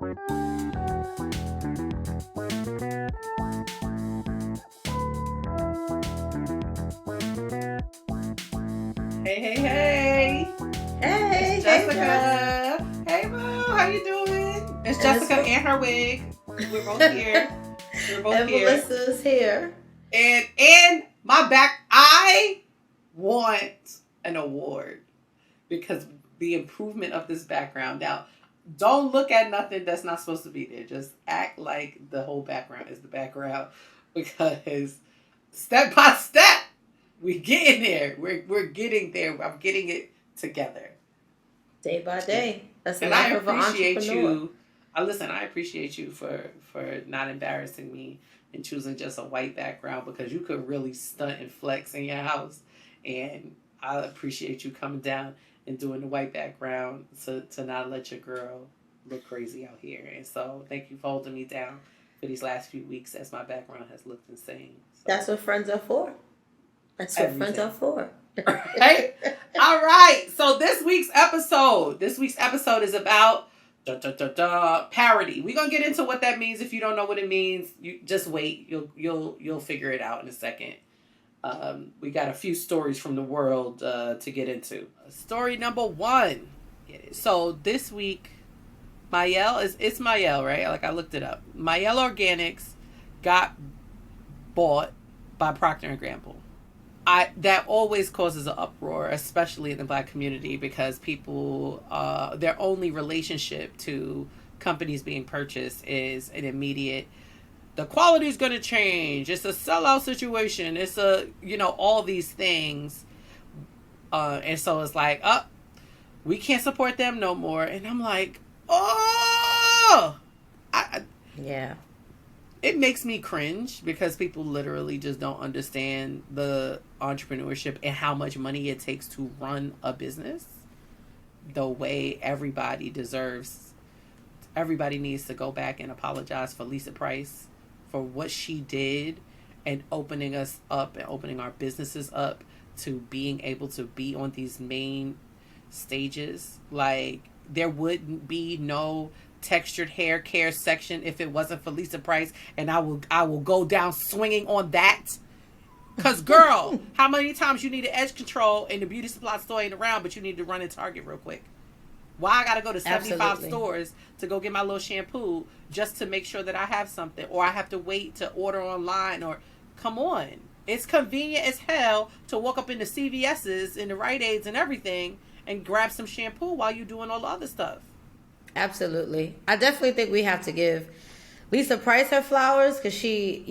Hey. Hey, It's Jessica. Hey, Boo. How you doing? It's Jessica and her wig. We're both here. And Melissa's here. And my back, I want an award because the improvement of this background. Now, don't look at nothing that's not supposed to be there. Just act like the whole background is the background because step by step, we're getting there. We're getting there. I'm getting it together. Day by day. That's the and life I of an appreciate entrepreneur. you. I appreciate you for not embarrassing me and choosing just a white background because you could really stunt and flex in your house. And I appreciate you coming down and doing the white background to not let your girl look crazy out here. And so thank you for holding me down for these last few weeks as my background has looked insane. So. That's what friends are for. That's what friends are for. Right? All right. So this week's episode is about parity. We're gonna get into what that means. If you don't know what it means, you just wait. You'll figure it out in a second. We got a few stories from the world to get into. Story number 1. So this week, it's Mayel, right? Like I looked it up. Mayel Organics got bought by Procter and Gamble. That always causes an uproar, especially in the Black community, because people, their only relationship to companies being purchased is an immediate, the quality is going to change. It's a sellout situation. It's all these things. And so it's like, we can't support them no more. And I'm like, yeah. It makes me cringe because people literally just don't understand the entrepreneurship and how much money it takes to run a business the way everybody deserves. Everybody needs to go back and apologize for Lisa Price for what she did and opening us up and opening our businesses up to being able to be on these main stages. Like, there wouldn't be no textured hair care section if it wasn't for Lisa Price, and I will go down swinging on that. Cause girl, how many times you need an edge control and the beauty supply store ain't around, but you need to run in Target real quick? Why I gotta go to 75 Absolutely. stores to go get my little shampoo just to make sure that I have something, or I have to wait to order online? Or come on, it's convenient as hell to walk up into CVS's and the Rite Aids and everything and grab some shampoo while you're doing all the other stuff. Absolutely. I definitely think we have to give Lisa Price her flowers because she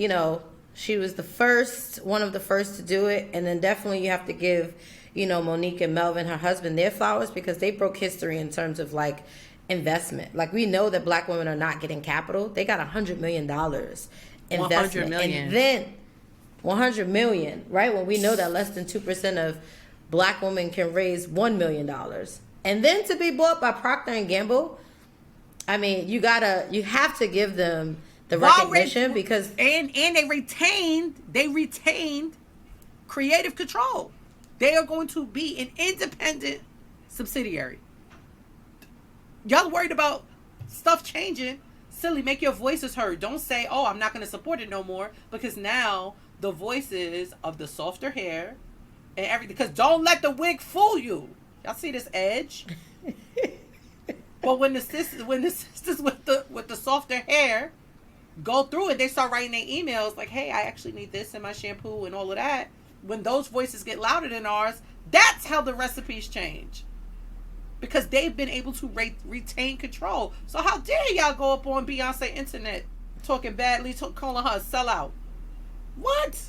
was one of the first to do it. And then definitely you have to give, Monique and Melvin, her husband, their flowers because they broke history in terms of like investment. Like, we know that Black women are not getting capital. They got $100 million investment. 100 million. And then $100 million, right? When we know that less than 2% of Black women can raise $1 million. And then to be bought by Procter and Gamble, I mean, you have to give them the recognition because and they retained creative control. They are going to be an independent subsidiary. Y'all worried about stuff changing? Silly, make your voices heard. Don't say, "Oh, I'm not going to support it no more," because now the voices of the softer hair and everything. Because don't let the wig fool you. Y'all see this edge? But when the sisters with the softer hair go through it, they start writing their emails like, "Hey, I actually need this in my shampoo," and all of that. When those voices get louder than ours, that's how the recipes change. Because they've been able to retain control. So how dare y'all go up on Beyonce internet talking badly, calling her a sellout? What?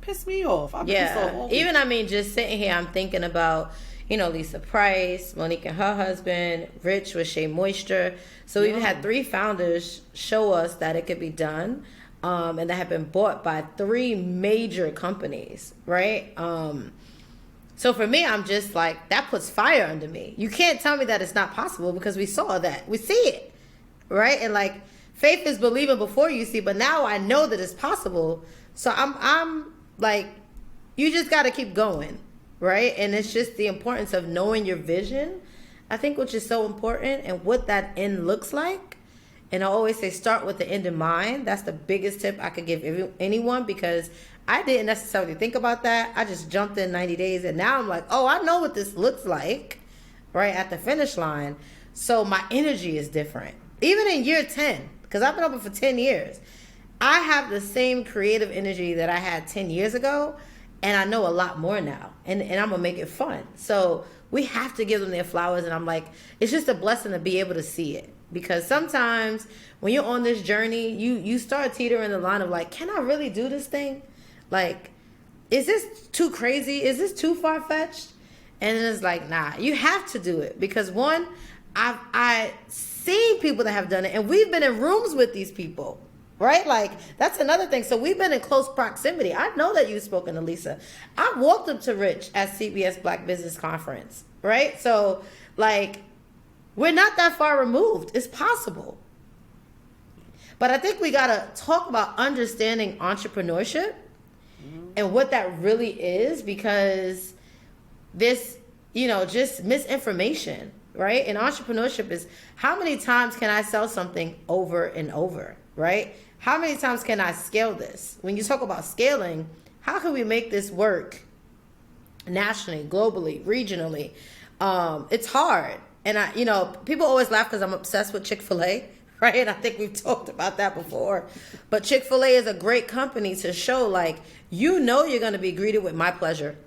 Piss me off. Even just sitting here, I'm thinking about Lisa Price, Monique and her husband, Rich with Shea Moisture. So we've had 3 founders show us that it could be done, and that have been bought by 3 major companies, right? So for me, I'm just like, that puts fire under me. You can't tell me that it's not possible because we saw that. We see it, right? And like, faith is believing before you see, but now I know that it's possible. So I'm like, you just got to keep going. Right? And it's just the importance of knowing your vision, I think, which is so important, and what that end looks like. And I always say start with the end in mind. That's the biggest tip I could give anyone, because I didn't necessarily think about that. I just jumped in 90 days and now I'm like, oh, I know what this looks like right at the finish line. So my energy is different. Even in year 10, because I've been open for 10 years, I have the same creative energy that I had 10 years ago, and I know a lot more now, and I'm going to make it fun. So we have to give them their flowers, and I'm like, it's just a blessing to be able to see it. Because sometimes when you're on this journey, you start teetering the line of like, can I really do this thing? Like, is this too crazy? Is this too far-fetched? And it's like, nah, you have to do it. Because one, I've seen people that have done it, and we've been in rooms with these people, right? Like, that's another thing. So we've been in close proximity. I know that you've spoken to Lisa. I walked up to Rich at CBS Black Business Conference, right? So, like, we're not that far removed. It's possible. But I think we got to talk about understanding entrepreneurship and what that really is, because this, just misinformation, right? And entrepreneurship is, how many times can I sell something over and over, right? How many times can I scale this? When you talk about scaling, how can we make this work nationally, globally, regionally? It's hard. And people always laugh because I'm obsessed with Chick-fil-A, right? And I think we've talked about that before. But Chick-fil-A is a great company to show, like, you're going to be greeted with my pleasure.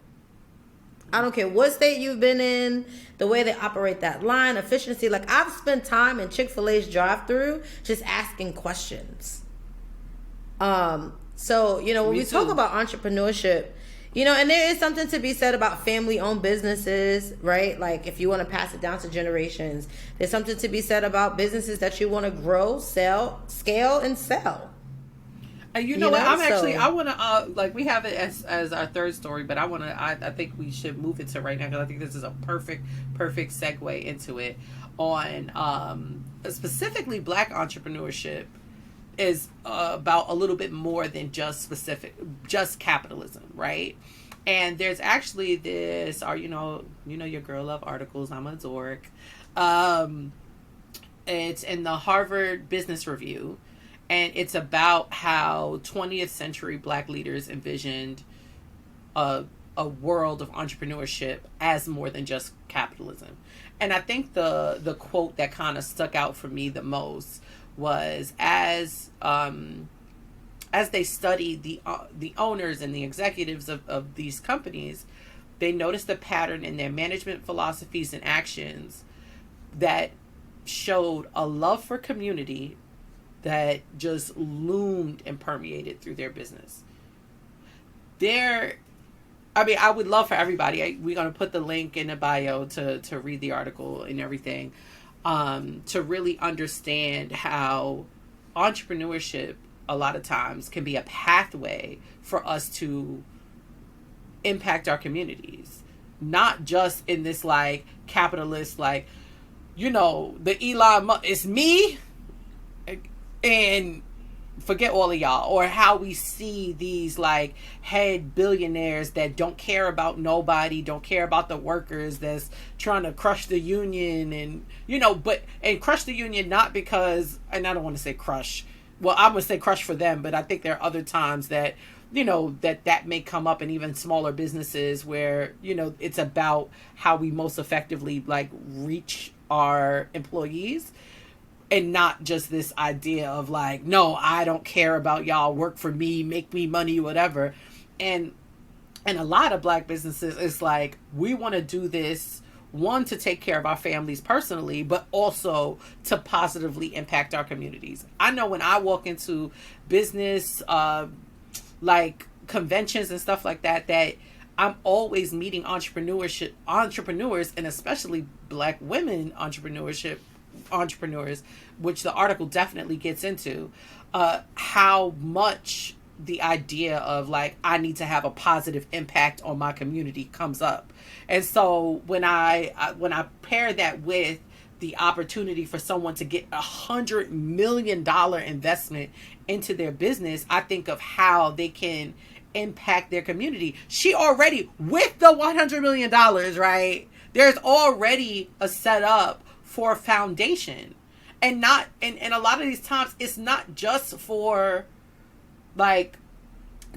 I don't care what state you've been in, the way they operate that line, efficiency. Like, I've spent time in Chick-fil-A's drive-thru just asking questions. So, when we talk about entrepreneurship, and there is something to be said about family-owned businesses, right? Like, if you want to pass it down to generations, there's something to be said about businesses that you want to grow, scale, and sell. And you know what? I want to, we have it as our third story, but I think we should move it to right now, because I think this is a perfect segue into it on, specifically Black entrepreneurship is about a little bit more than just capitalism, right? And there's actually this, your girl love articles. I'm a dork. It's in the Harvard Business Review. And it's about how 20th century Black leaders envisioned a world of entrepreneurship as more than just capitalism. And I think the quote that kind of stuck out for me the most was, as they studied the owners and the executives of these companies, they noticed a pattern in their management philosophies and actions that showed a love for community that just loomed and permeated through their business. I would love for everybody, we're going to put the link in the bio to read the article and everything, to really understand how entrepreneurship a lot of times can be a pathway for us to impact our communities. Not just in this, like, capitalist, like, the Elon Musk, it's me and forget all of y'all, or how we see these, like, head billionaires that don't care about nobody, don't care about the workers, that's trying to crush the union, and and crush the union, not because, and I don't want to say crush, well, I'm gonna say crush for them, but I think there are other times that that may come up in even smaller businesses where it's about how we most effectively, like, reach our employees. And not just this idea of, like, no, I don't care about y'all, work for me, make me money, whatever. And a lot of Black businesses, it's like, we want to do this, one, to take care of our families personally, but also to positively impact our communities. I know when I walk into business, like conventions and stuff like that, that I'm always meeting entrepreneurs, and especially Black women entrepreneurs, which the article definitely gets into, how much the idea of, like, I need to have a positive impact on my community comes up. And so when I pair that with the opportunity for someone to get $100 million investment into their business, I think of how they can impact their community. She already, with the $100 million, right? There's already a setup for a foundation. And not, and a lot of these times, it's not just for, like,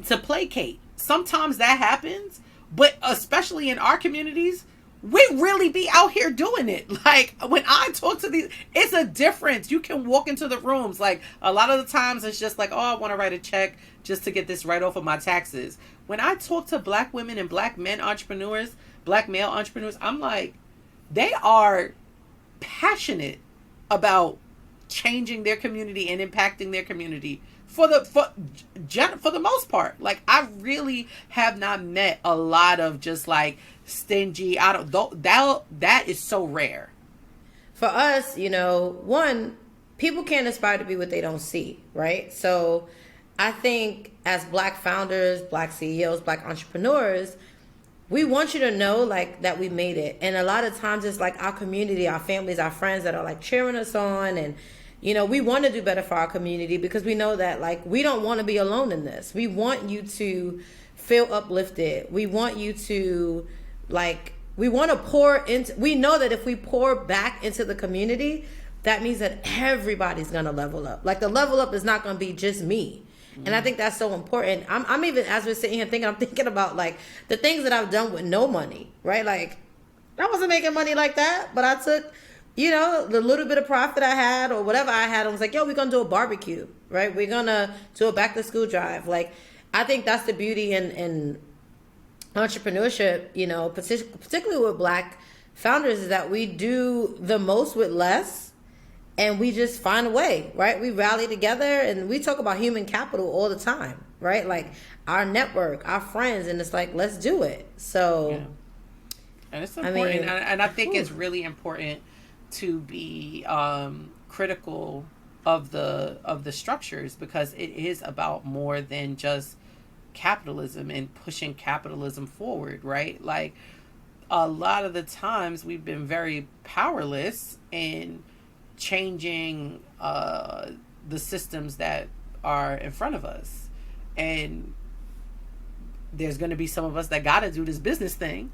to placate. Sometimes that happens, but especially in our communities, we really be out here doing it. Like, when I talk to these, it's a difference. You can walk into the rooms. Like, a lot of the times it's just like, oh, I want to write a check just to get this right off of my taxes. When I talk to black women and black men entrepreneurs, black male entrepreneurs, I'm like, they are passionate about changing their community and impacting their community for the most part. Like, I really have not met a lot of just like stingy. I don't, that is so rare. For us, one, people can't aspire to be what they don't see, right? So I think as black founders, black CEOs, black entrepreneurs, we want you to know, like, that we made it. And a lot of times it's like our community, our families, our friends that are like cheering us on. And, we want to do better for our community because we know that, like, we don't want to be alone in this. We want you to feel uplifted. We want you to, like, we want to pour into, we know that if we pour back into the community, that means that everybody's going to level up. Like, the level up is not going to be just me. And I think that's so important. I'm even, as we're sitting here thinking, I'm thinking about, like, the things that I've done with no money, right? Like, I wasn't making money like that, but I took, the little bit of profit I had or whatever I had. I was like, yo, we're going to do a barbecue, right? We're going to do a back to school drive. Like, I think that's the beauty in entrepreneurship, particularly with black founders, is that we do the most with less. And we just find a way, right? We rally together and we talk about human capital all the time, right? Like, our network, our friends, and it's like, let's do it. So, yeah. And it's important. And I think it's really important to be critical of the structures, because it is about more than just capitalism and pushing capitalism forward, right? Like, a lot of the times we've been very powerless in changing the systems that are in front of us. And there's going to be some of us that got to do this business thing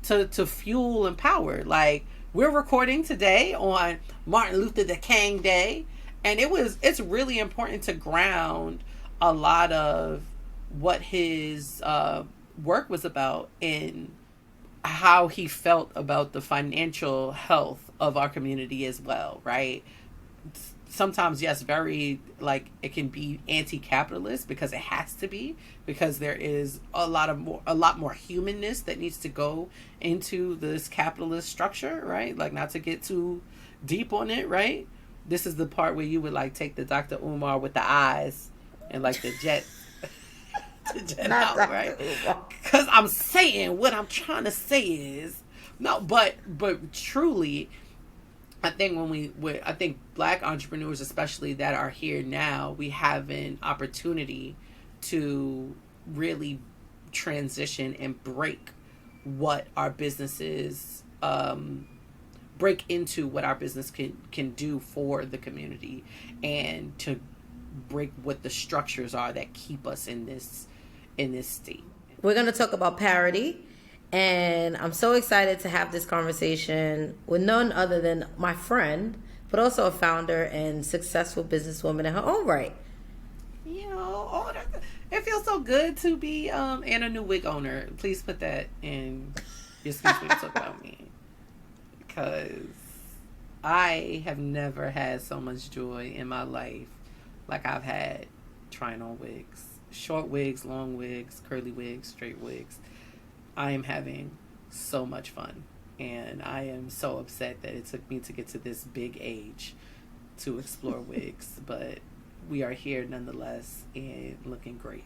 to fuel and power. Like, we're recording today on Martin Luther King Day, and it's really important to ground a lot of what his work was about in how he felt about the financial health of our community as well, right? Sometimes, yes, very, like, it can be anti-capitalist because it has to be, because there is a lot more humanness that needs to go into this capitalist structure, right? Like, not to get too deep on it, right? This is the part where you would, like, take the Dr. Umar with the eyes and, like, the jet out, right? Because I'm saying, what I'm trying to say is, no, but truly, I think I think black entrepreneurs, especially that are here now, we have an opportunity to really transition and break what our businesses, break into what our business can do for the community, and to break what the structures are that keep us in this state. We're going to talk about parity. And I'm so excited to have this conversation with none other than my friend, but also a founder and successful businesswoman in her own right. It feels so good to be and a new wig owner. Please put that in your speech when you talk about me, because I have never had so much joy in my life like I've had trying on wigs. Short wigs, long wigs, curly wigs, straight wigs. I am having so much fun, and I am so upset that it took me to get to this big age to explore wigs, but we are here nonetheless and looking great.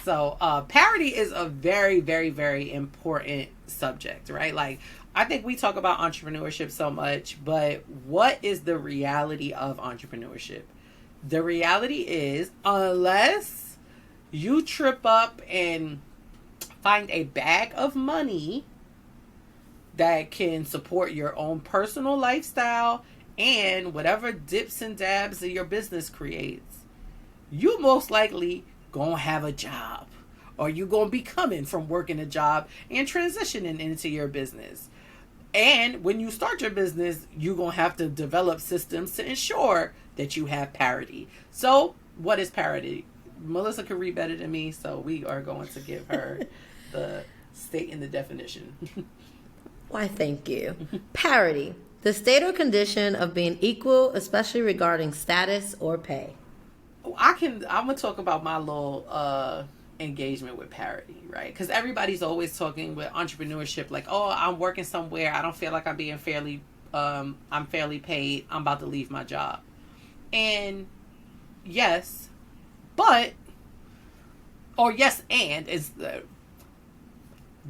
So parity is a very, very, very important subject, right? Like, I think we talk about entrepreneurship so much, but what is the reality of entrepreneurship? The reality is, unless you trip up and find a bag of money that can support your own personal lifestyle and whatever dips and dabs that your business creates, you most likely gonna have a job, or you gonna be coming from working a job and transitioning into your business. And when you start your business, you're going to have to develop systems to ensure that you have parity. So what is parity? Melissa can read better than me, so we are going to give her the state in the definition. Why, thank you. Parity, the state or condition of being equal, especially regarding status or pay. I'm going to talk about my little engagement with parity, right? Because everybody's always talking with entrepreneurship like, oh, I'm working somewhere, I don't feel like I'm being fairly paid, I'm about to leave my job. And yes, but, or yes, and is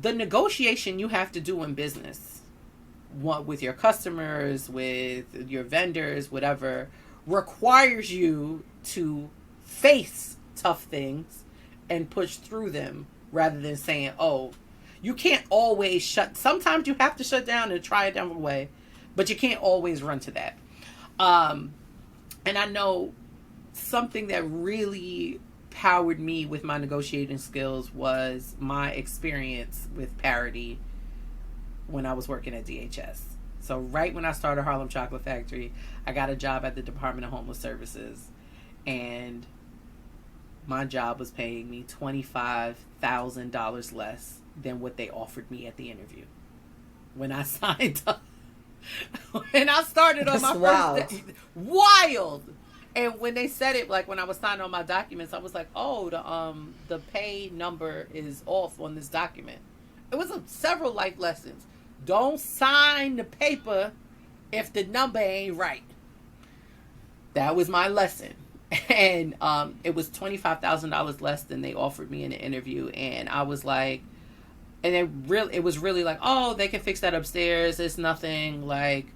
the negotiation you have to do in business, with your customers, with your vendors, whatever, requires you to face tough things and push through them, rather than saying, oh, you can't always sometimes you have to shut down and try a different way, but you can't always run to that. And I know something that really powered me with my negotiating skills was my experience with Parity when I was working at DHS. So right when I started Harlem Chocolate Factory, I got a job at the Department of Homeless Services, and my job was paying me $25,000 less than what they offered me at the interview when I signed up. When I started on my first day. Wild. And when they said it, like when I was signing on my documents, I was like, oh, the pay number is off on this document. It was several life lessons. Don't sign the paper if the number ain't right. That was my lesson. And it was $25,000 less than they offered me in the interview. And I was like, and it was really like, oh, they can fix that upstairs. It's nothing, like,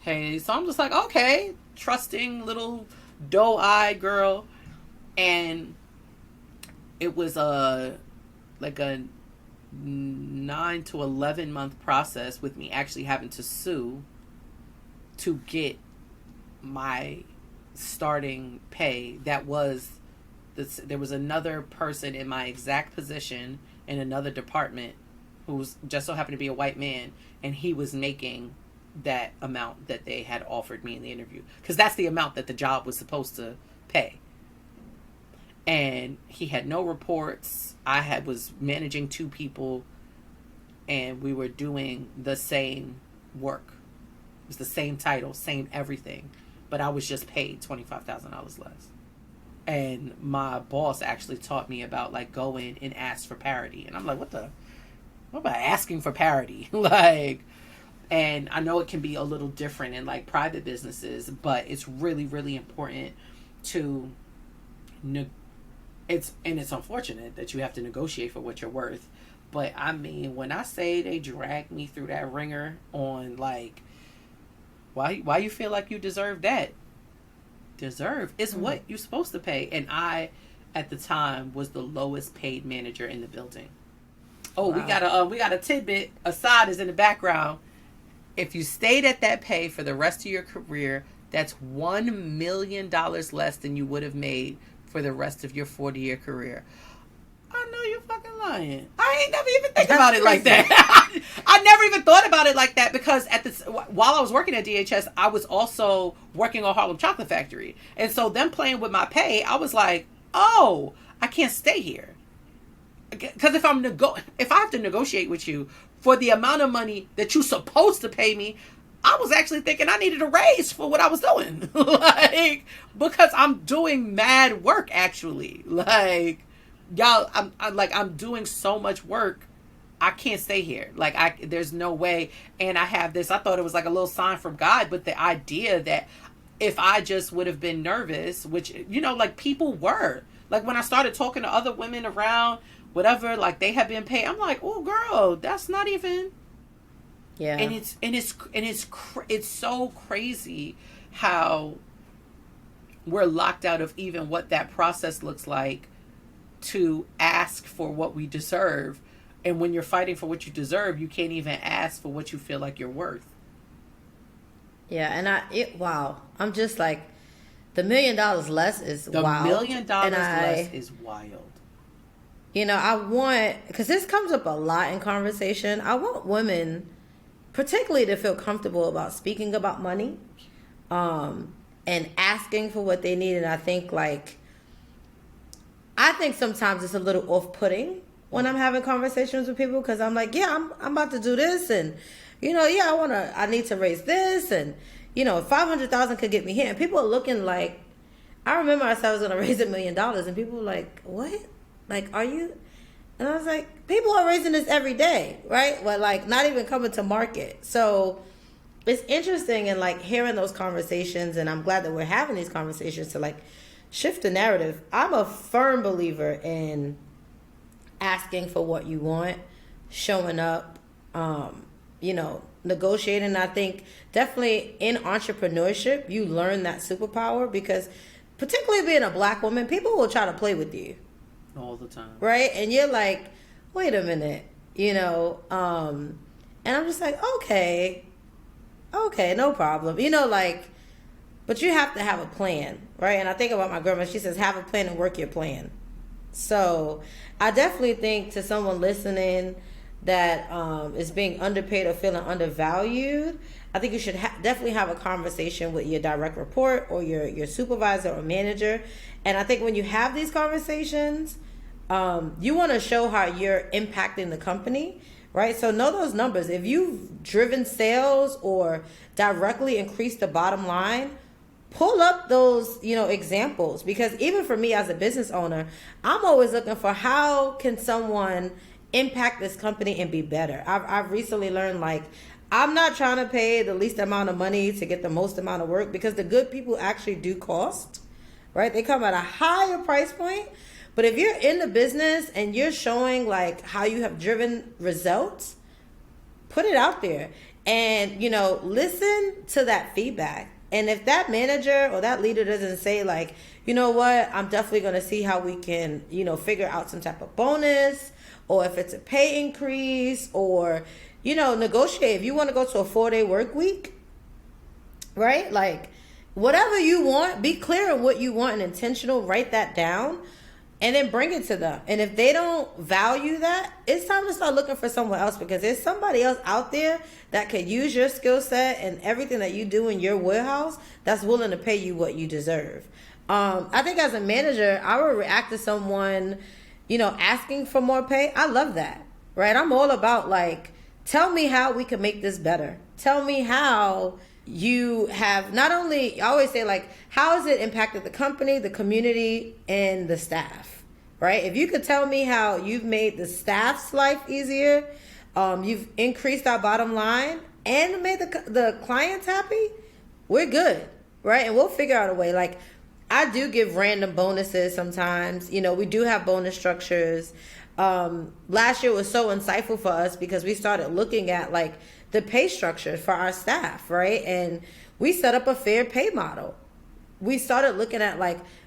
hey. So I'm just like, okay, trusting little doe-eyed girl. And it was like a 9 to 11 month process with me actually having to sue to get my starting pay. There was another person in my exact position in another department who's just so happened to be a white man, and he was making that amount that they had offered me in the interview, because that's the amount that the job was supposed to pay. And he had no reports. I was managing 2 people, and we were doing the same work. It was the same title, same everything, but I was just paid $25,000 less. And my boss actually taught me about, like, go in and ask for parity. And I'm like, what about asking for parity? Like, and I know it can be a little different in, like, private businesses, but it's really, really important to it's unfortunate that you have to negotiate for what you're worth. But I mean, when I say they dragged me through that ringer on, like, why you feel like you deserve that? Deserve is what you're supposed to pay. And I, at the time, was the lowest paid manager in the building. Oh, wow. we got a tidbit. Assad is in the background. If you stayed at that pay for the rest of your career, that's $1 million less than you would have made for the rest of your 40-year career. I know you're fucking lying. I ain't never even think about it like that. I never even thought about it like that, because while I was working at DHS, I was also working on Harlem Chocolate Factory. And so them playing with my pay, I was like, oh, I can't stay here. Because if I have to negotiate with you for the amount of money that you're supposed to pay me, I was actually thinking I needed a raise for what I was doing. Like, because I'm doing mad work, actually. Like, y'all, I'm doing so much work. I can't stay here. Like, there's no way. And I have this, I thought it was like a little sign from God, but the idea that if I just would have been nervous, which, like, people were. Like, when I started talking to other women around, whatever, like, they have been paid, I'm like, oh, girl, that's not even. Yeah. And it's so crazy how we're locked out of even what that process looks like to ask for what we deserve. And when you're fighting for what you deserve, you can't even ask for what you feel like you're worth. Yeah, and wow. I'm just like, the $1 million less is wild. The $1 million less is wild. I want, because this comes up a lot in conversation, I want women particularly to feel comfortable about speaking about money, and asking for what they need. And I think sometimes it's a little off-putting when I'm having conversations with people, because I'm like, yeah, I'm about to do this, and I need to raise this, and $500,000 could get me here. And people are looking like, I remember I said I was going to raise $1 million, and people were like, what? Like, are you? And I was like, people are raising this every day, right? But not even coming to market. So it's interesting, and hearing those conversations, and I'm glad that we're having these conversations to shift the narrative. I'm a firm believer in asking for what you want, showing up, negotiating. I think definitely in entrepreneurship, you learn that superpower, because particularly being a Black woman, people will try to play with you. All the time. Right? And you're like, wait a minute, and I'm just like, okay, no problem. But you have to have a plan, right? And I think about my grandma, she says, have a plan and work your plan. So I definitely think, to someone listening that is being underpaid or feeling undervalued, I think you should definitely have a conversation with your direct report or your supervisor or manager. And I think when you have these conversations, you want to show how you're impacting the company, right? So know those numbers. If you've driven sales or directly increased the bottom line, pull up those, examples. Because even for me as a business owner, I'm always looking for, how can someone impact this company and be better? I've recently learned, I'm not trying to pay the least amount of money to get the most amount of work, because the good people actually do cost, right? They come at a higher price point. But if you're in the business and you're showing how you have driven results, put it out there and, listen to that feedback. And if that manager or that leader doesn't say you know what, I'm definitely going to see how we can, figure out some type of bonus, or if it's a pay increase, or, negotiate. If you want to go to a 4-day work week, right? Whatever you want, be clear on what you want and intentional, write that down, and then bring it to them. And if they don't value that, it's time to start looking for someone else, because there's somebody else out there that could use your skill set and everything that you do in your warehouse that's willing to pay you what you deserve. I think as a manager, I would react to someone, asking for more pay. I love that, right? I'm all about tell me how we can make this better. Tell me how you have not only, I always say how has it impacted the company, the community, and the staff, right? If you could tell me how you've made the staff's life easier, you've increased our bottom line and made the clients happy, we're good, right? And we'll figure out a way. I do give random bonuses sometimes. We do have bonus structures. Last year was so insightful for us because we started looking at the pay structure for our staff, right? And we set up a fair pay model. We started looking at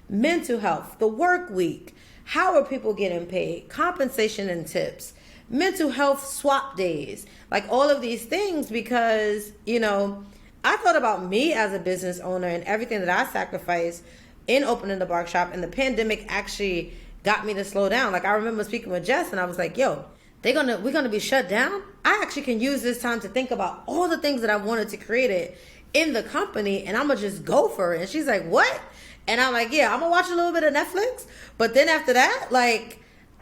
mental health, the work week, how are people getting paid, compensation and tips, mental health swap days, all of these things, because, I thought about me as a business owner and everything that I sacrificed in opening the Bark Shop, and the pandemic actually got me to slow down. I remember speaking with Jess, and I was like, yo, we're gonna be shut down. I actually can use this time to think about all the things that I wanted to create it in the company, and I'm gonna just go for it. And she's like, what? And I'm like, yeah, I'm gonna watch a little bit of Netflix, but then after that,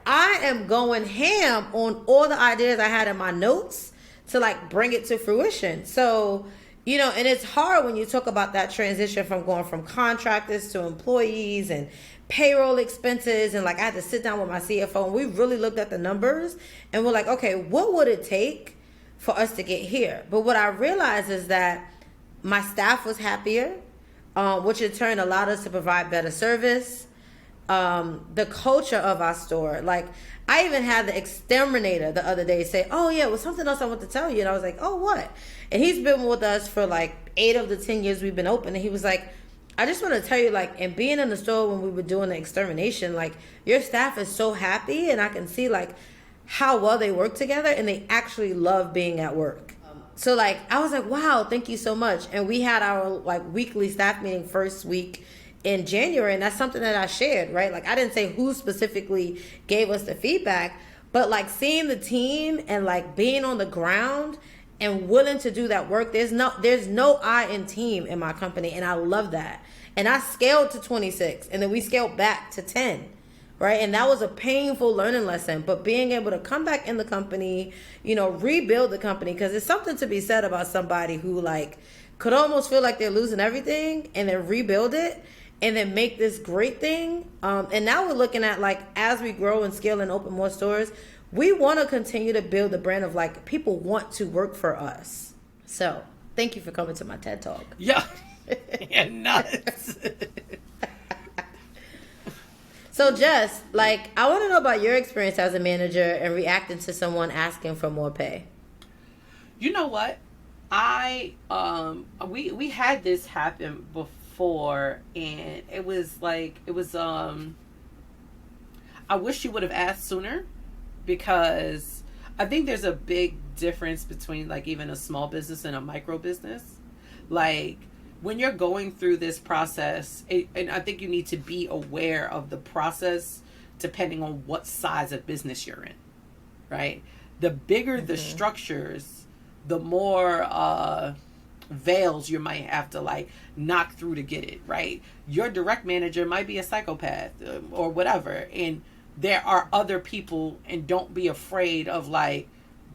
I am going ham on all the ideas I had in my notes to bring it to fruition. So, and it's hard when you talk about that transition from going from contractors to employees and payroll expenses. And I had to sit down with my CFO, and we really looked at the numbers, and we're like, okay, what would it take for us to get here? But what I realized is that my staff was happier, which in turn allowed us to provide better service. The culture of our store, I even had the exterminator the other day say, oh yeah, well, something else I want to tell you. And I was like, oh, what? And he's been with us for 8 of the 10 years we've been open. And he was like, I just want to tell you, and being in the store when we were doing the extermination, your staff is so happy, and I can see how well they work together, and they actually love being at work. So I was like, wow, thank you so much. And we had our weekly staff meeting first week in January, and that's something that I shared, right? I didn't say who specifically gave us the feedback, but seeing the team and being on the ground and willing to do that work. There's no I in team in my company, and I love that. And I scaled to 26, and then we scaled back to 10, right? And that was a painful learning lesson. But being able to come back in the company, rebuild the company, because there's something to be said about somebody who like could almost feel like they're losing everything, and then rebuild it, and then make this great thing. And now we're looking at, like, as we grow and scale and open more stores, we want to continue to build the brand of, like, people want to work for us. So thank you for coming to my TED Talk. Yeah. You're nuts. So Jess, like, I want to know about your experience as a manager and reacting to someone asking for more pay. You know what? We had this happen before, and it was I wish you would have asked sooner, because I think there's a big difference between, like, even a small business and a micro business. Like, when you're going through this process, and I think you need to be aware of the process depending on what size of business you're in, right? The bigger the structures, the more veils you might have to, like, knock through to get it, right? Your direct manager might be a psychopath or whatever, and there are other people, and don't be afraid of, like,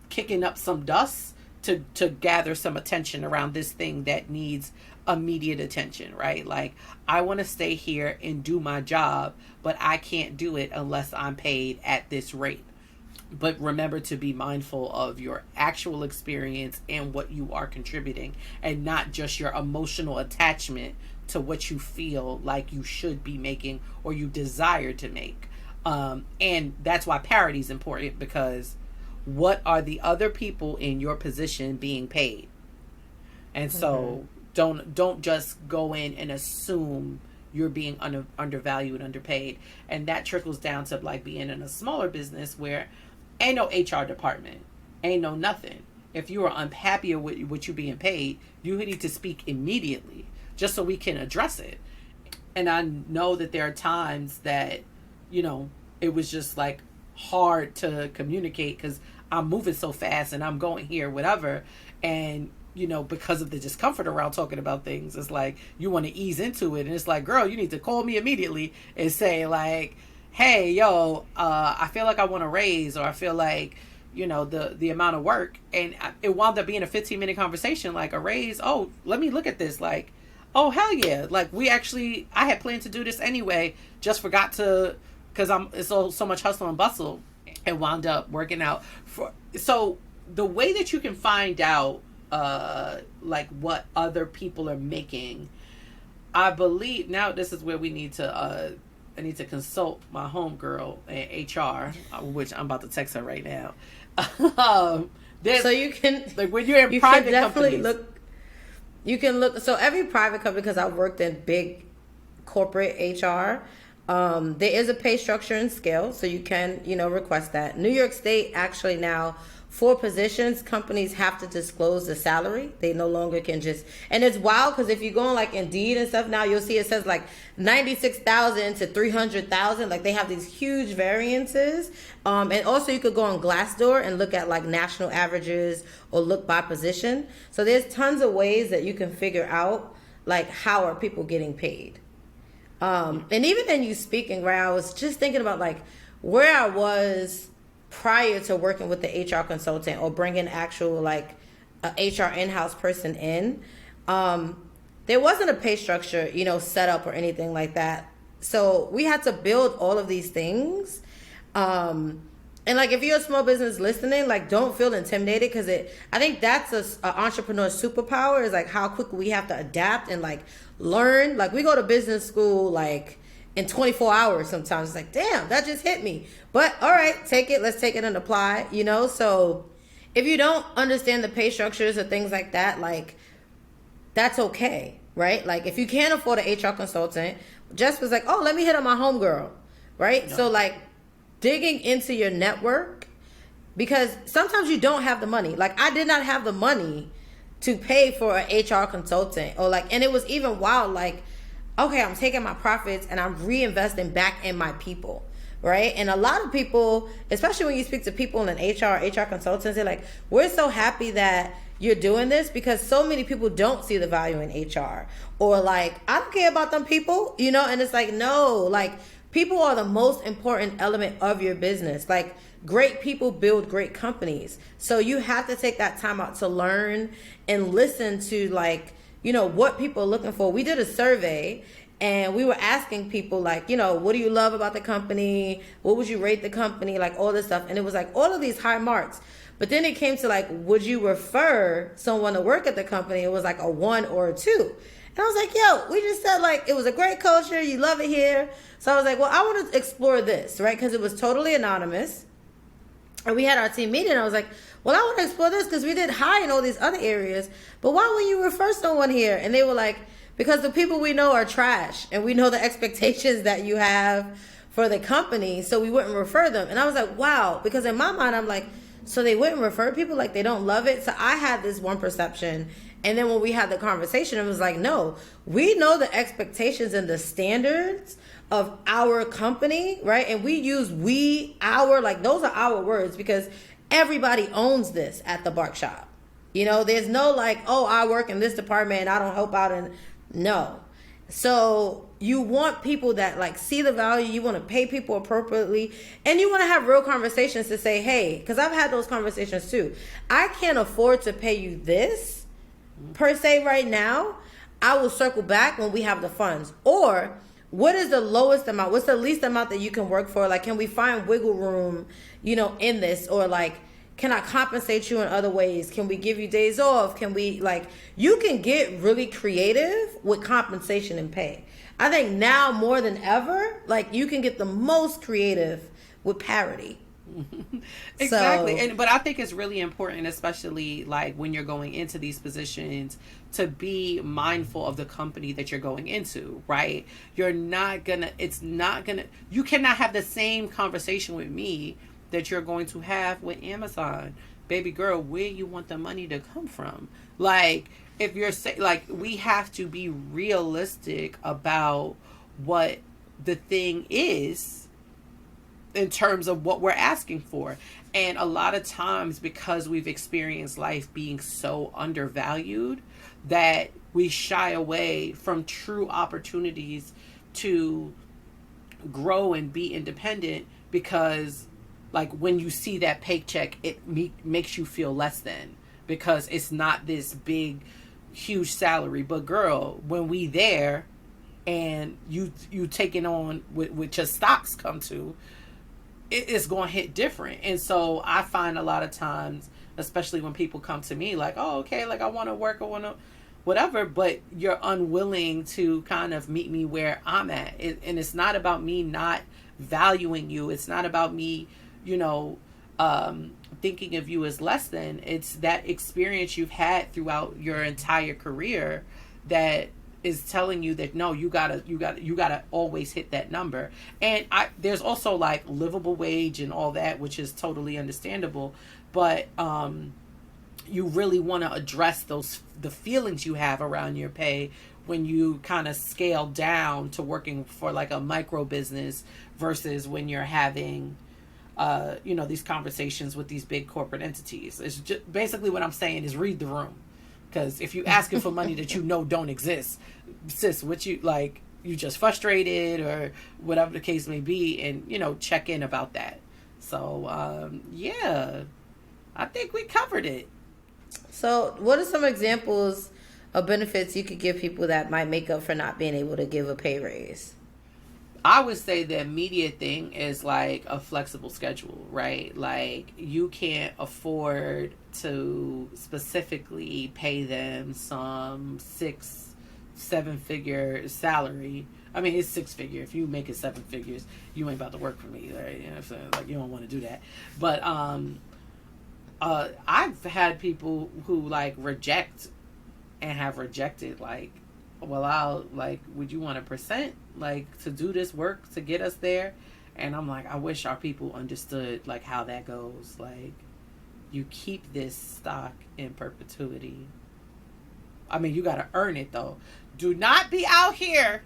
kicking up some dust to gather some attention around this thing that needs immediate attention, right? Like, I want to stay here and do my job, but I can't do it unless I'm paid at this rate. But remember to be mindful of your actual experience and what you are contributing, and not just your emotional attachment to what you feel like you should be making or you desire to make. And that's why parity is important, because what are the other people in your position being paid? And so don't just go in and assume you're being undervalued and underpaid. And that trickles down to, like, being in a smaller business where ain't no HR department, ain't no nothing. If you are unhappy with what you're being paid, you need to speak immediately, just so we can address it. And I know that there are times that, it was just, like, hard to communicate because I'm moving so fast and I'm going here, whatever. And, because of the discomfort around talking about things, it's like you want to ease into it. And it's like, girl, you need to call me immediately and say, like, hey, yo, I feel like I want to raise, or I feel like, the amount of work. And it wound up being a 15-minute conversation, like, a raise. Oh, let me look at this. Like, oh, hell yeah. Like, I had planned to do this anyway, just forgot to, because it's so much hustle and bustle, and wound up working out. So the way that you can find out, like, what other people are making, I believe now this is where we need to, I need to consult my homegirl in HR, which I'm about to text her right now. So you can, like, when you're in private companies, you can look. So every private company, because I've worked in big corporate HR, there is a pay structure and scale, so you can, request that. New York State actually now, for positions, companies have to disclose the salary. They no longer can just, and it's wild because if you go on, like, Indeed and stuff now, you'll see it says like 96,000 to 300,000. Like, they have these huge variances. And also you could go on Glassdoor and look at, like, national averages or look by position. So there's tons of ways that you can figure out, like, how are people getting paid. And even in you speaking, right, I was just thinking about, like, where I was prior to working with the HR consultant or bringing actual, like, a HR in-house person in. There wasn't a pay structure, set up or anything like that. So we had to build all of these things. And, like, if you're a small business listening, like, don't feel intimidated, because I think that's an entrepreneur's superpower, is, like, how quick we have to adapt and, like, learn. Like, we go to business school, like, in 24 hours sometimes. It's like, damn, that just hit me. But all right, let's take it and apply, So if you don't understand the pay structures or things like that, like, that's okay, right? Like, if you can't afford an HR consultant, Jess was like, oh, let me hit on my homegirl, right? No. So, like, digging into your network, because sometimes you don't have the money. Like, I did not have the money to pay for an HR consultant, or, like, and it was even wild, like, okay, I'm taking my profits and I'm reinvesting back in my people, right? And a lot of people, especially when you speak to people in HR consultants, they're like, we're so happy that, you're doing this, because so many people don't see the value in HR, or like, I don't care about them people, you know. And it's like, no, like, people are the most important element of your business. Like, great people build great companies. So you have to take that time out to learn and listen to, like, you know, what people are looking for. We did a survey and we were asking people, like, you know, what do you love about the company? What would you rate the company? Like, all this stuff. And it was like all of these high marks. But then it came to like, would you refer someone to work at the company? It was like a 1 or a 2. And I was like, yo, we just said, like, it was a great culture. You love it here. So I was like, well, I want to explore this, right? Because it was totally anonymous. And we had our team meeting. And I was like, well, I want to explore this because we did high in all these other areas. But why would you refer someone here? And they were like, because the people we know are trash. And we know the expectations that you have for the company. So we wouldn't refer them. And I was like, wow. Because in my mind, I'm like, so they wouldn't refer people, like they don't love it. So I had this one perception. And then when we had the conversation, it was like, no, we know the expectations and the standards of our company, right? And we use our, like, those are our words, because everybody owns this at the Bark Shoppe. You know, there's no like, oh, I work in this department and I don't help out. And no. So you want people that like see the value. You want to pay people appropriately, and you want to have real conversations to say, hey, because I've had those conversations too. I can't afford to pay you this per se right now. I will circle back when we have the funds. Or what is the lowest amount? What's the least amount that you can work for? Like, can we find wiggle room, you know, in this? Or like, can I compensate you in other ways? Can we give you days off? Can we, like, you can get really creative with compensation and pay. I think now more than ever, like, you can get the most creative with parity. Exactly. So, but I think it's really important, especially like when you're going into these positions, to be mindful of the company that you're going into, right? You cannot have the same conversation with me that you're going to have with Amazon. Baby girl, where you want the money to come from? Like, if you're like, we have to be realistic about what the thing is in terms of what we're asking for. And a lot of times, because we've experienced life being so undervalued, that we shy away from true opportunities to grow and be independent, because like when you see that paycheck, it makes you feel less than, because it's not this big, huge salary. But girl, when we there and you taking on with your stocks come to, it's going to hit different. And so I find a lot of times, especially when people come to me like, oh, okay, like I want to work, I want to whatever, but you're unwilling to kind of meet me where I'm at. And it's not about me not valuing you. It's not about me, you know, thinking of you as less than. It's that experience you've had throughout your entire career that is telling you that no, you gotta always hit that number. And there's also like livable wage and all that, which is totally understandable, but you really want to address the feelings you have around your pay when you kind of scale down to working for like a micro business versus when you're having you know, these conversations with these big corporate entities. It's just basically what I'm saying is read the room. Because if you asking for money that you know don't exist, sis, what you like, you just frustrated or whatever the case may be, and you know, check in about that. So yeah, I think we covered it. So what are some examples of benefits you could give people that might make up for not being able to give a pay raise? I would say the immediate thing is like a flexible schedule, right? Like you can't afford to specifically pay them some 6-7 figure salary. I mean, it's 6 figure. If you make it 7 figures, you ain't about to work for me, right? You know what I'm saying? Like you don't want to do that. But I've had people who like reject and have rejected like, well, I'll like, would you want 1% like to do this work to get us there? And I'm like, I wish our people understood like how that goes. Like, you keep this stock in perpetuity. I mean, you got to earn it though. Do not be out here.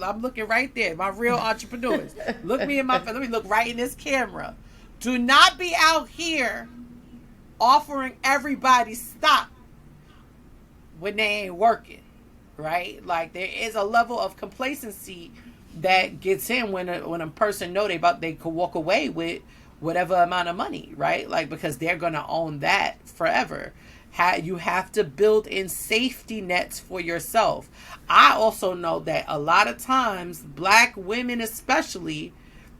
I'm looking right there. My real entrepreneurs. Look me in my face. Let me look right in this camera. Do not be out here offering everybody stock when they ain't working, right? Like there is a level of complacency that gets in when a person know they could walk away with whatever amount of money, right? Like because they're gonna own that forever. You have to build in safety nets for yourself. I also know that a lot of times, Black women especially,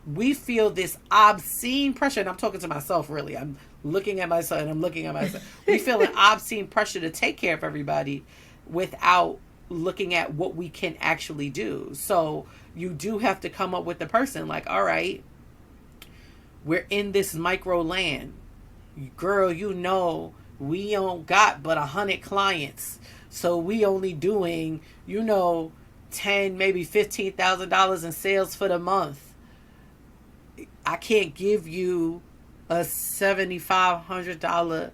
we feel this obscene pressure, and I'm talking to myself really. I'm looking at myself and I'm looking at myself. We feel an obscene pressure to take care of everybody without looking at what we can actually do. So you do have to come up with the person like, all right, we're in this micro land. Girl, you know, we don't got but 100 clients. So we only doing, you know, $10, maybe $15,000 in sales for the month. I can't give you a $7,500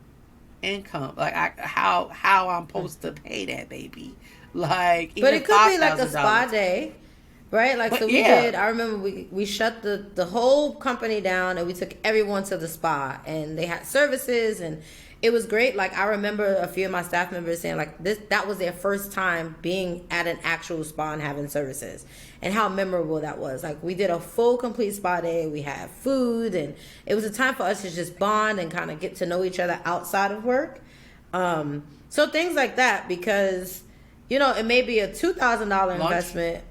income. Like how I'm supposed to pay that, baby? Like, but it could be like a spa day, right? Like, but, so we did. I remember we shut the whole company down and we took everyone to the spa and they had services and it was great. Like I remember a few of my staff members saying like that was their first time being at an actual spa and having services and how memorable that was. Like we did a full complete spa day. We had food and it was a time for us to just bond and kind of get to know each other outside of work. So things like that, because, you know, it may be a $2,000 investment,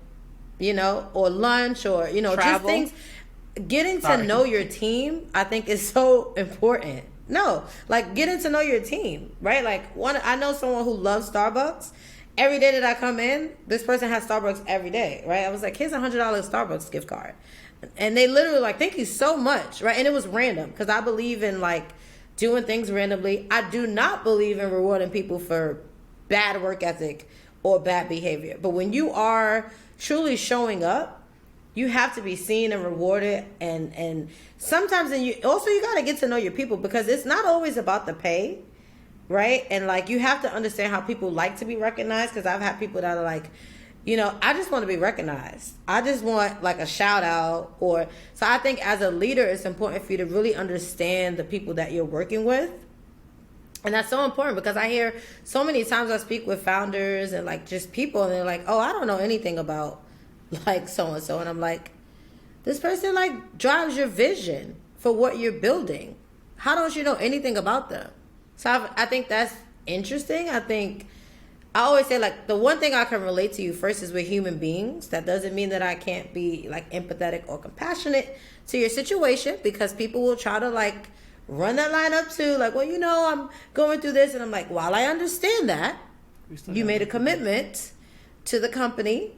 you know, or lunch or, you know, travel. Just things. Getting to know your team, I think is so important. No, like getting to know your team, right? Like I know someone who loves Starbucks. Every day that I come in, this person has Starbucks every day, right? I was like, here's $100 Starbucks gift card. And they literally like, thank you so much, right? And it was random because I believe in like doing things randomly. I do not believe in rewarding people for bad work ethic or bad behavior. But when you are truly showing up, you have to be seen and rewarded, and sometimes you got to get to know your people, because it's not always about the pay, right? And like you have to understand how people like to be recognized, because I've had people that are like, you know, I just want to be recognized. I just want like a shout out. So I think as a leader, it's important for you to really understand the people that you're working with. And that's so important, because I hear so many times I speak with founders and like just people, and they're like, oh, I don't know anything about like so-and-so. And I'm like, this person like drives your vision for what you're building. How don't you know anything about them? So I think that's interesting. I always say like the one thing I can relate to you first is we're human beings. That doesn't mean that I can't be like empathetic or compassionate to your situation, because people will try to like run that line up too. Like, well, you know, I'm going through this. And I'm like, while I understand that, you made a commitment to the company,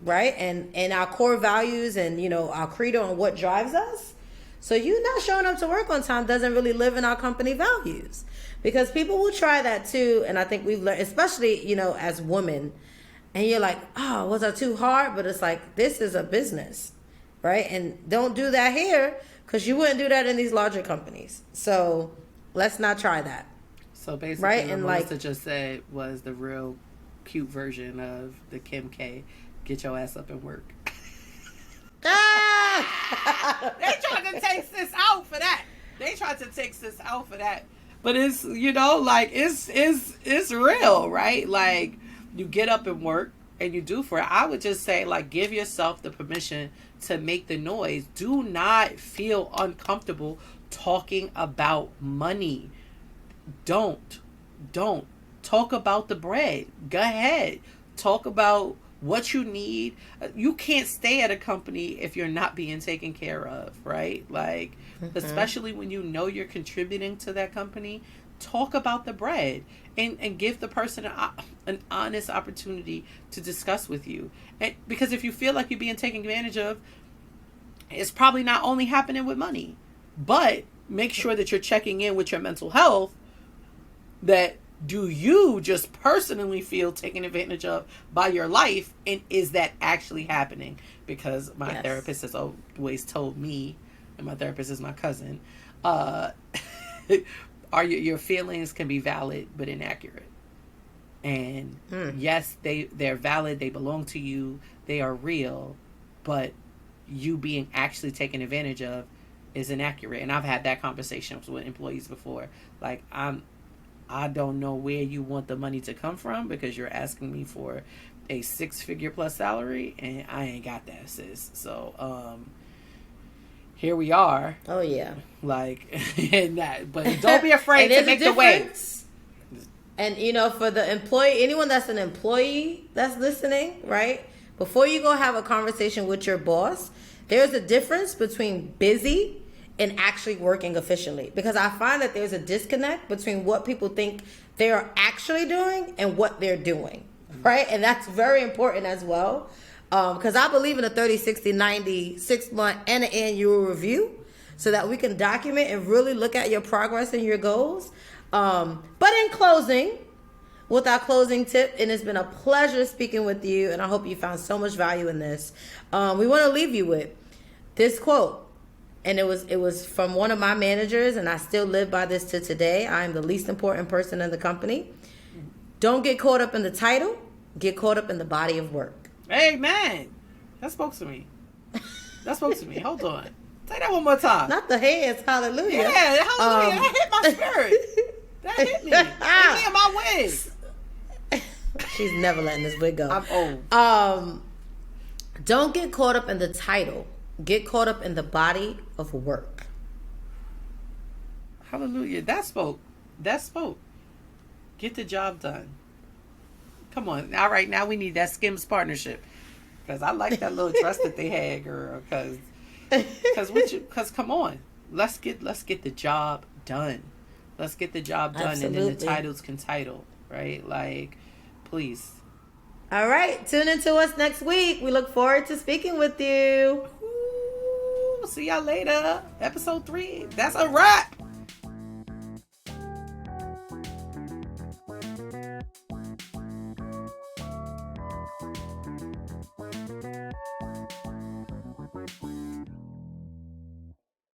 right? And our core values and, you know, our credo and what drives us. So you not showing up to work on time doesn't really live in our company values, because people will try that too. And I think we've learned, especially, you know, as women, and you're like, oh, was I too hard? But it's like, this is a business, right? And don't do that here, because you wouldn't do that in these larger companies. So let's not try that. So basically, right? what and Melissa like, just said was the real cute version of the Kim K. Get your ass up and work. They tried to take this out for that. But it's, you know, like it's real, right? Like you get up and work and you do for it. I would just say, like, give yourself the permission to make the noise. Do not feel uncomfortable talking about money. Don't talk about the bread. Go ahead. Talk about what you need. You can't stay at a company if you're not being taken care of, right? Like, especially when you know you're contributing to that company, talk about the bread and give the person an honest opportunity to discuss with you. And because if you feel like you're being taken advantage of, it's probably not only happening with money, but make sure that you're checking in with your mental health. That do you just personally feel taken advantage of by your life, and is that actually happening? Because my therapist has always told me, and my therapist is my cousin, your feelings can be valid but inaccurate. And yes, they're valid, they belong to you, they are real, but you being actually taken advantage of is inaccurate. And I've had that conversation with employees before. Like, I don't know where you want the money to come from, because you're asking me for a 6-figure plus salary, and I ain't got that, sis. So here we are. Oh yeah. Like, and that, but don't be afraid to make the waves. And for the employee, anyone that's an employee that's listening, right? Before you go have a conversation with your boss, there's a difference between busy and actually working efficiently. Because I find that there's a disconnect between what people think they're actually doing and what they're doing, right? And that's very important as well. Because I believe in a 30, 60, 90, 6-month and an annual review, so that we can document and really look at your progress and your goals. But in closing, with our closing tip, and it's been a pleasure speaking with you, and I hope you found so much value in this. We want to leave you with this quote, and it was from one of my managers, and I still live by this to today. I am the least important person in the company. Don't get caught up in the title. Get caught up in the body of work. Amen. That spoke to me. Hold on. Say that one more time. Not the hands. Hallelujah. Yeah, hallelujah. That hit my spirit. That hit me. Hit me in my wig. She's never letting this wig go. I'm old. Don't get caught up in the title. Get caught up in the body of work. Hallelujah. That spoke. Get the job done. Come on. All right, now we need that Skims partnership. Because I like that little dress that they had, girl. Because come on. Let's get the job done. Let's get the job done. Absolutely. And then the titles can title, right? Like, please. All right. Tune into us next week. We look forward to speaking with you. Ooh, see y'all later. Episode 3. That's a wrap.